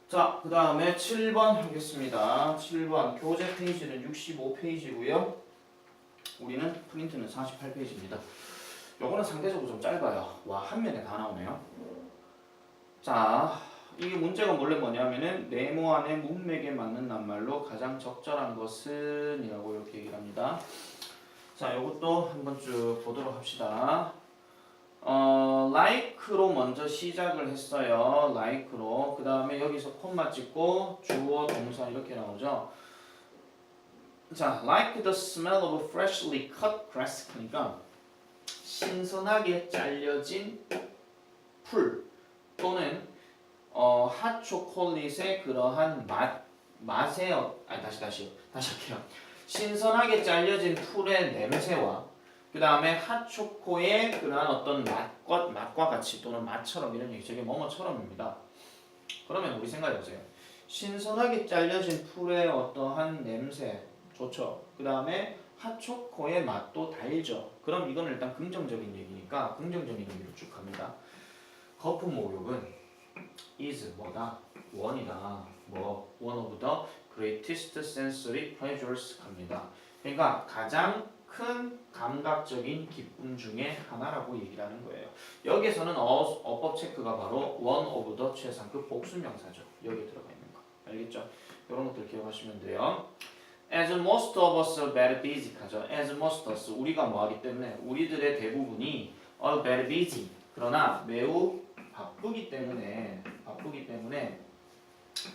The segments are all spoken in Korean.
자, 그 다음에 7번 하겠습니다. 7번 교재 페이지는 65페이지고요. 우리는 프린트는 48페이지입니다. 요거는 상대적으로 좀 짧아요. 와, 한 면에 다 나오네요. 자, 이게 문제가 원래 뭐냐면은 네모 안에 문맥에 맞는 낱말로 가장 적절한 것은 이라고 이렇게 얘기를 합니다. 자, 요것도 한번 쭉 보도록 합시다. like로 먼저 시작을 했어요. like로. 그 다음에 여기서 콤마 찍고 주어 동사 이렇게 나오죠. 자, like the smell of freshly cut grass 하니까 신선하게 잘려진 풀 또는 핫초콜릿의 그러한 맛의 다시 할게요. 신선하게 잘려진 풀의 냄새와 그 다음에 핫초코의 그러한 어떤 맛과 같이 또는 맛처럼 이런 얘기, 저게 뭐뭐처럼입니다. 그러면 우리 생각해보세요. 신선하게 잘려진 풀의 어떠한 냄새 좋죠. 그 다음에 핫초코의 맛도 달죠. 그럼 이건 일단 긍정적인 얘기니까 긍정적인 의미로 쭉 갑니다. 거품 목욕은 is 뭐다? one이다. 뭐 one of the greatest sensory pleasures 갑니다. 그러니까 가장 큰 감각적인 기쁨 중에 하나라고 얘기를 하는 거예요. 여기에서는 어법 체크가 바로 one of the 최상급 복수명사죠. 여기에 들어가 있는 거. 알겠죠? 이런 것들 기억하시면 돼요. As most of us are very busy 하죠. As most of us 우리가 뭐하기 때문에 우리들의 대부분이 are very busy 그러나 매우 바쁘기 때문에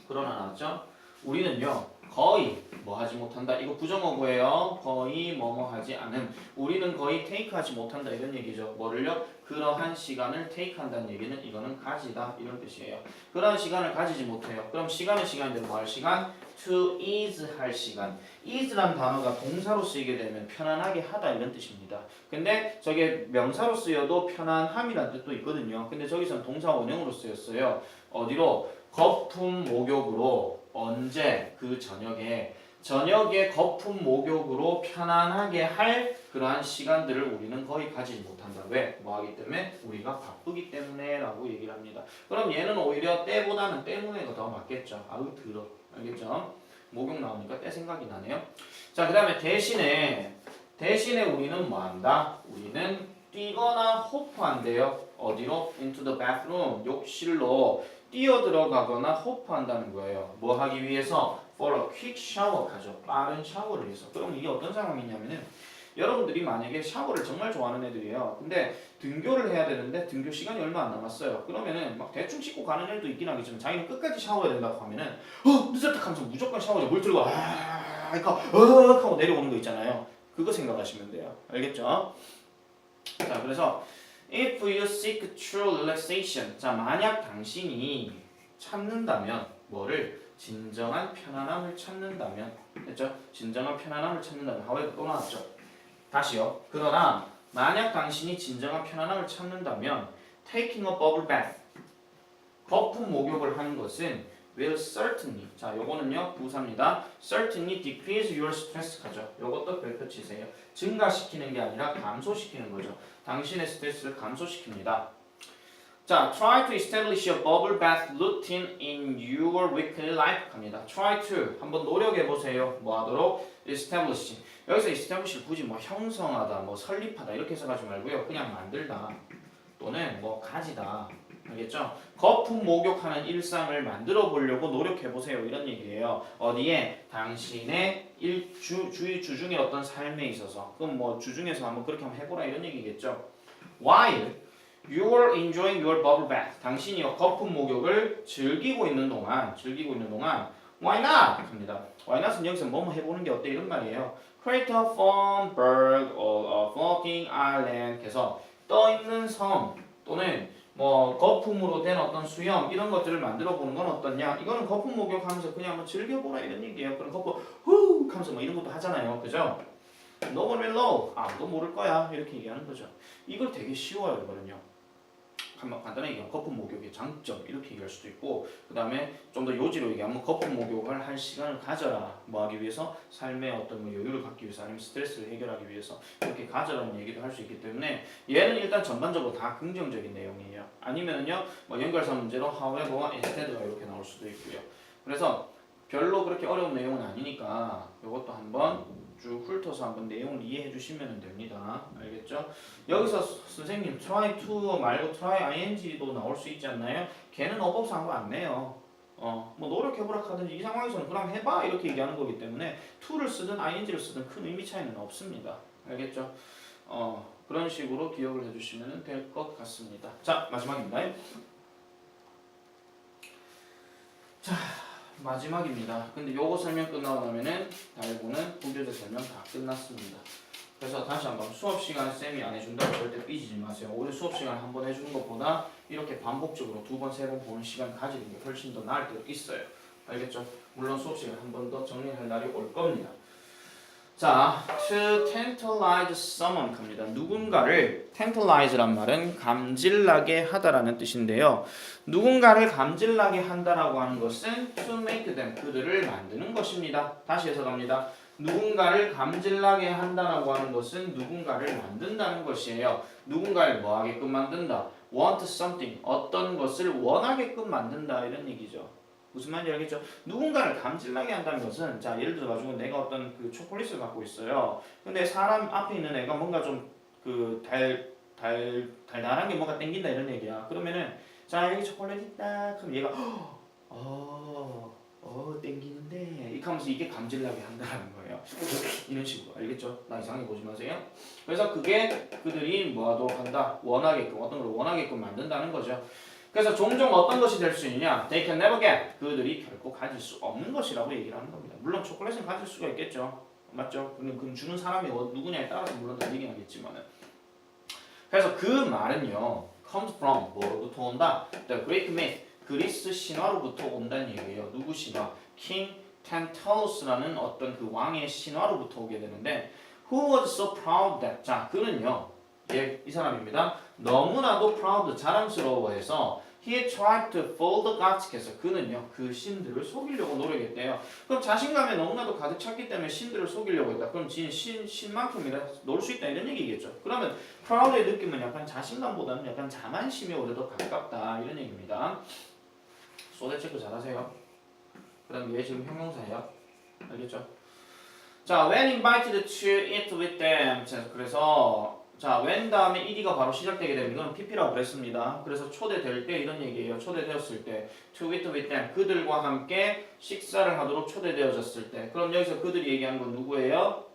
그러나 나왔죠. 우리는요 거의 뭐 하지 못한다. 이거 부정어구예요. 거의 뭐뭐 하지 않음. 우리는 거의 take 하지 못한다 이런 얘기죠. 뭐를요? 그러한 시간을 take 한다는 얘기는 이거는 가지다 이런 뜻이에요. 그러한 시간을 가지지 못해요. 그럼 시간은 시간인데 뭐 할 시간? to ease 할 시간. ease란 단어가 동사로 쓰이게 되면 편안하게 하다 이런 뜻입니다. 근데 저게 명사로 쓰여도 편안함이라는 뜻도 있거든요. 근데 저기서는 동사 원형으로 쓰였어요. 어디로? 거품 목욕으로 언제? 그 저녁에 거품 목욕으로 편안하게 할 그러한 시간들을 우리는 거의 가지지 못한다. 왜? 뭐 하기 때문에? 우리가 바쁘기 때문에 라고 얘기를 합니다. 그럼 얘는 오히려 때보다는 때문에가 더 맞겠죠. 아우 들어. 알겠죠? 목욕 나오니까 때 생각이 나네요. 자, 그 다음에 대신에 우리는 뭐 한다? 우리는 뛰거나 호프한대요. 어디로? into the bathroom. 욕실로 뛰어 들어가거나 호프한다는 거예요. 뭐 하기 위해서? for a quick shower 가죠. 빠른 샤워를 위해서. 그럼 이게 어떤 상황이냐면은 여러분들이 만약에 샤워를 정말 좋아하는 애들이에요. 근데 등교를 해야 되는데 등교 시간이 얼마 안 남았어요. 그러면은 막 대충 씻고 가는 애도 있긴 하겠지만 자기는 끝까지 샤워해야 된다고 하면은 늦었다 하면서 무조건 샤워에 물 들고 하고 내려오는 거 있잖아요. 그거 생각하시면 돼요. 알겠죠? 자, 그래서 if you seek true relaxation. 자, 만약 당신이 찾는다면 뭐를? 진정한 편안함을 찾는다면. 됐죠? 진정한 편안함을 찾는다면. 하와이가 또 나왔죠? 다시요. 그러나 만약 당신이 진정한 편안함을 찾는다면 taking a bubble bath. 거품 목욕을 하는 것은 will certainly. 자, 요거는요. 부사입니다. certainly decrease your stress 가죠. 요것도 별표 치세요. 증가시키는 게 아니라 감소시키는 거죠. 당신의 스트레스를 감소시킵니다. 자, try to establish a bubble bath routine in your weekly life 갑니다. try to 한번 노력해 보세요. 뭐 하도록? establish. 여기서 establish를 굳이 뭐 형성하다, 뭐 설립하다 이렇게 해석하지 말고요. 그냥 만들다 또는 뭐 가지다. 알겠죠? 거품 목욕하는 일상을 만들어 보려고 노력해 보세요. 이런 얘기예요. 어디에? 당신의 주중의 어떤 삶에 있어서. 그럼 뭐 주중에서 한번 그렇게 한번 해보라 이런 얘기겠죠. While you are enjoying your bubble bath. 당신이 거품 목욕을 즐기고 있는 동안 why not? 합니다. why not은 여기서 뭐뭐 해보는 게 어때? 이런 말이에요. create a fun berg or a floating island. 그래서 떠있는 섬 또는 뭐 거품으로 된 어떤 수영 이런 것들을 만들어 보는 건 어떠냐? 이거는 거품 목욕하면서 그냥 한번 즐겨보라 이런 얘기예요. 그럼 거품 후 하면서 뭐 이런 것도 하잖아요. 그죠? No one will know. 아무도 모를 거야. 이렇게 얘기하는 거죠. 이걸 되게 쉬워요. 이거는요. 간단하게 얘기하면 거품 목욕의 장점 이렇게 얘기할 수도 있고 그 다음에 좀 더 요지로 얘기하면 거품 목욕을 할 시간을 가져라 뭐 하기 위해서 삶의 어떤 뭐 여유를 갖기 위해서 아니면 스트레스를 해결하기 위해서 이렇게 가져라는 얘기도 할 수 있기 때문에 얘는 일단 전반적으로 다 긍정적인 내용이에요. 아니면은요 뭐 연결사 문제로 however, instead가 이렇게 나올 수도 있고요. 그래서 별로 그렇게 어려운 내용은 아니니까 이것도 한번 쭉 훑어서 한번 내용을 이해해 주시면 됩니다. 알겠죠? 여기서 선생님 try to 말고 try ing도 나올 수 있지 않나요? 걔는 어법상으로 안 내요. 뭐 노력해보라 하든지 이 상황에서는 그럼 해봐 이렇게 얘기하는 거기 때문에 to를 쓰든 ing를 쓰든 큰 의미 차이는 없습니다. 알겠죠? 그런 식으로 기억을 해주시면 될 것 같습니다. 자 마지막입니다. 자 마지막입니다. 근데 요거 설명 끝나고 나면은 달고는 분교재 설명 다 끝났습니다. 그래서 다시 한번 수업 시간에 쌤이 안 해준다고 절대 삐지지 마세요. 오늘 수업 시간 한 번 해주는 것보다 이렇게 반복적으로 두 번, 세 번 보는 시간 가지는 게 훨씬 더 나을 때도 있어요. 알겠죠? 물론 수업 시간 한 번 더 정리할 날이 올 겁니다. 자, to tantalize someone 갑니다. 누군가를 tantalize란 말은 감질나게 하다라는 뜻인데요. 누군가를 감질나게 한다라고 하는 것은 to make them 그들을 만드는 것입니다. 다시 해석합니다. 누군가를 감질나게 한다라고 하는 것은 누군가를 만든다는 것이에요. 누군가를 뭐 하게끔 만든다? want something 어떤 것을 원하게끔 만든다 이런 얘기죠. 무슨 말인지 알겠죠? 누군가를 감질나게 한다는 것은 자 예를 들어 가지고 내가 어떤 그 초콜릿을 갖고 있어요. 근데 사람 앞에 있는 애가 뭔가 좀 그 달달한 게 뭔가 땡긴다 이런 얘기야. 그러면은 자 여기 초콜릿 있다. 그럼 얘가 땡기는데 이렇게 하면서 이게 감질나게 한다는 거예요. 이런 식으로 알겠죠? 나 이상하게 보지 마세요. 그래서 그게 그들이 뭐하도록 한다? 원하게끔 어떤 걸 원하게끔 만든다는 거죠. 그래서 종종 어떤 것이 될 수 있냐? They can never get. 그들이 결코 가질 수 없는 것이라고 얘기를 하는 겁니다. 물론 초콜릿은 가질 수가 있겠죠. 맞죠? 그 주는 사람이 누구냐에 따라서 물론 다르긴 하겠지만은. 그래서 그 말은요. comes from 뭐로부터 온다? The Greek myth. 그리스 신화로부터 온다는 얘기예요. 누구 신화? King Tantalus라는 어떤 그 왕의 신화로부터 오게 되는데 Who was so proud that 자 그는요. 이 사람입니다. 너무나도 proud, 자랑스러워해서 he tried to fool the gods 해서 그는요 그 신들을 속이려고 노력했대요. 그럼 자신감에 너무나도 가득 찼기 때문에 신들을 속이려고 했다. 그럼 지는 신만큼이나 놀 수 있다 이런 얘기겠죠. 그러면 proud의 느낌은 약간 자신감보다는 약간 자만심에 오히려 더 가깝다 이런 얘기입니다. 소대 체크 잘하세요. 그 다음 얘 지금 형용사예요. 알겠죠? 자, when invited to eat with them. 그래서 자, when 다음에 ed가 바로 시작되게 되면 이건 pp라고 그랬습니다. 그래서 초대될 때 이런 얘기예요. 초대되었을 때 to eat with them. 그들과 함께 식사를 하도록 초대되어졌을 때. 그럼 여기서 그들이 얘기하는 건 누구예요?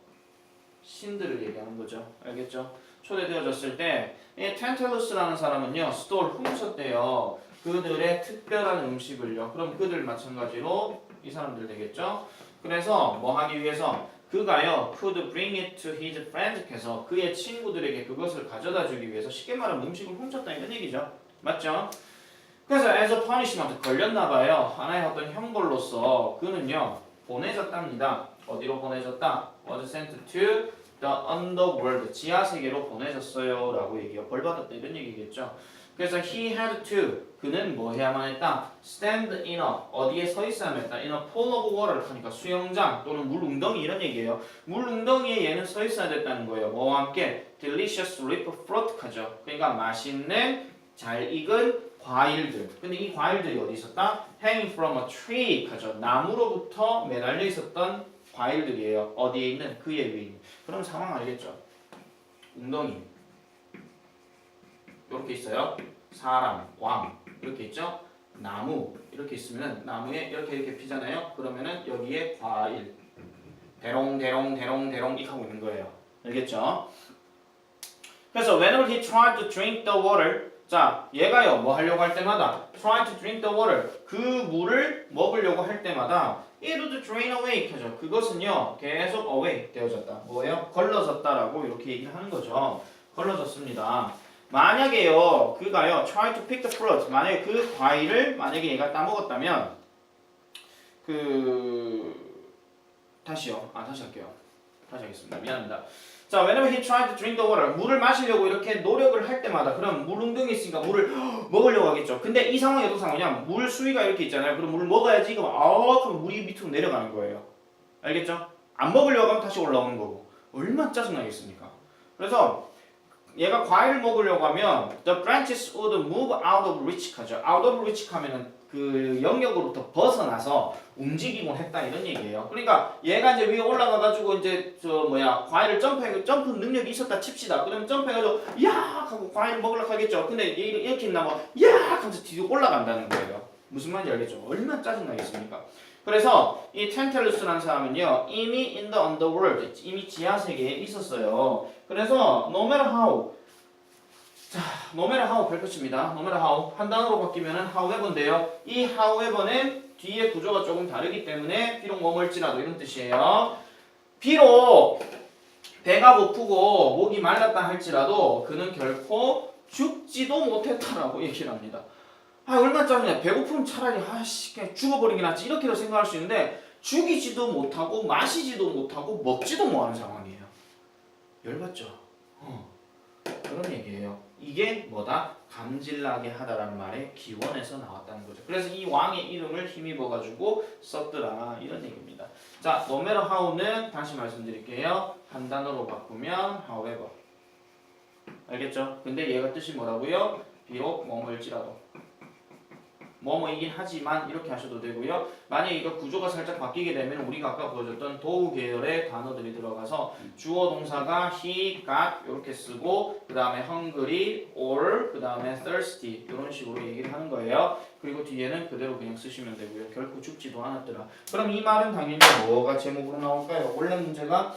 신들을 얘기하는 거죠. 알겠죠? 초대되어졌을 때 이 텐텔루스라는 사람은요. stole 훔쳤대요. 그들의 특별한 음식을요. 그럼 그들 마찬가지로 이 사람들 되겠죠? 그래서 뭐 하기 위해서 그가요 could bring it to his friends 해서 그의 친구들에게 그것을 가져다 주기 위해서 쉽게 말하면 음식을 훔쳤다 이런 얘기죠. 맞죠? 그래서 as a punishment 걸렸나 봐요. 하나의 어떤 형벌로서 그는요 보내졌답니다. 어디로 보내졌다? was sent to the underworld 지하세계로 보내졌어요 라고 얘기해요. 벌 받았다 이런 얘기겠죠. 그래서 he had to 그는 뭐 해야만 했다? stand in a 어디에 서 있어야만 했다. in a pool of water 하니까 수영장 또는 물 웅덩이 이런 얘기예요. 물 웅덩이에 얘는 서 있어야 됐다는 거예요. 뭐와 함께 delicious leaf fruit 하죠. 그러니까 맛있는 잘 익은 과일들. 근데 이 과일들이 어디 있었다? hanging from a tree 하죠. 나무로부터 매달려 있었던 과일들이에요. 어디에 있는? 그의 위에 있는. 그럼 상황 알겠죠? 웅덩이 이렇게 있어요. 사람, 왕 이렇게 있죠. 나무 이렇게 있으면 나무에 이렇게 피잖아요. 그러면은 여기에 과일 대롱대롱 이렇게 하고 있는 거예요. 알겠죠? 그래서 whenever he tried to drink the water 자 얘가요 뭐 하려고 할 때마다 try to drink the water 그 물을 먹으려고 할 때마다 it would drain away 하죠. 그것은요 계속 away 되어졌다. 뭐예요? 걸러졌다라고 이렇게 얘기를 하는 거죠. 걸러졌습니다. 만약에요 그가요 try to pick the fruit 만약에 그 과일을 만약에 얘가 따먹었다면 다시 할게요. 다시 하겠습니다. 미안합니다. 자, whenever he tried to drink the water, 물을 마시려고 이렇게 노력을 할 때마다, 그럼 물 웅덩이 있으니까 물을 먹으려고 하겠죠. 근데 이 상황이 어떤 상황이냐? 물 수위가 이렇게 있잖아요. 그럼 물을 먹어야지. 그럼 하면 물이 밑으로 내려가는 거예요. 알겠죠? 안 먹으려고 하면 다시 올라오는 거고. 얼마나 짜증나겠습니까? 그래서 얘가 과일을 먹으려고 하면 the branches would move out of reach 하죠. out of reach 하면은 그 영역으로부터 벗어나서 움직이곤 했다 이런 얘기예요. 그러니까 얘가 이제 위에 올라가가지고 이제 과일을 점프 능력이 있었다 칩시다. 그러면 점프해가지고 야 하고 과일을 먹으려고 하겠죠. 근데 이렇게 있나면 야 하면서 뒤로 올라간다는 거예요. 무슨 말인지 알겠죠? 얼마나 짜증나겠습니까? 그래서 이 텐텔루스라는 사람은요 이미 in the underworld 이미 지하 세계에 있었어요. 그래서 no matter how 자, no matter how 별표입니다. no matter how 한 단어로 바뀌면은 however인데요. 이 however는 뒤에 구조가 조금 다르기 때문에 비록 머물지라도 이런 뜻이에요. 비록 배가 고프고 목이 말랐다 할지라도 그는 결코 죽지도 못했다라고 얘기를 합니다. 얼마나 짜증나. 배고프면 차라리 그냥 죽어버리긴 하지 이렇게도 생각할 수 있는데 죽이지도 못하고 마시지도 못하고 먹지도 못하는 상황이에요. 열받죠? 그런 얘기예요. 이게 뭐다? 감질나게 하다라는 말의 기원에서 나왔다는 거죠. 그래서 이 왕의 이름을 힘입어가지고 썼더라 이런 얘기입니다. 자, no matter how는 다시 말씀드릴게요. 한 단어로 바꾸면 however. 알겠죠? 근데 얘가 뜻이 뭐라고요? 비록 머물지라도. 뭐뭐이긴 하지만 이렇게 하셔도 되고요. 만약에 이거 구조가 살짝 바뀌게 되면 우리가 아까 보여줬던 도우 계열의 단어들이 들어가서 주어 동사가 he, got 이렇게 쓰고 그 다음에 hungry, or 그 다음에 thirsty 이런 식으로 얘기를 하는 거예요. 그리고 뒤에는 그대로 그냥 쓰시면 되고요. 결코 죽지도 않았더라. 그럼 이 말은 당연히 뭐가 제목으로 나올까요? 원래 문제가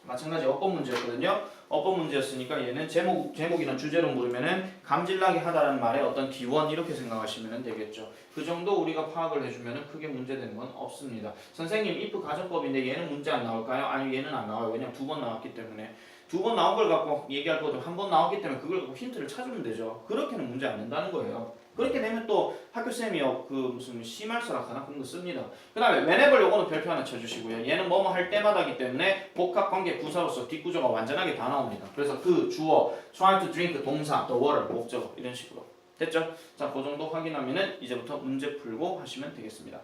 마찬가지 어법 문제였거든요. 어법 문제였으니까 얘는 제목이나 주제로 물으면은 감질나게 하다라는 말의 어떤 기원 이렇게 생각하시면 되겠죠. 그 정도 우리가 파악을 해주면은 크게 문제되는 건 없습니다. 선생님 if 가정법인데 얘는 문제 안 나올까요? 아니 얘는 안 나와요. 왜냐면 2번 나왔기 때문에. 2번 나온 걸 갖고 얘기할 거도 한 번 나왔기 때문에 그걸 갖고 힌트를 찾으면 되죠. 그렇게는 문제 안 된다는 거예요. 그렇게 되면 또 학교쌤이요 그 무슨 심할서락하나 그런 거 씁니다. 그 다음에 whenever 요거는 별표 하나 쳐주시고요. 얘는 뭐뭐 할 때마다기 때문에 복합관계 부사로서 뒷구조가 완전하게 다 나옵니다. 그래서 그 주어, try to drink 동사, the water 목적어 이런 식으로 됐죠? 자, 그 정도 확인하면은 이제부터 문제 풀고 하시면 되겠습니다.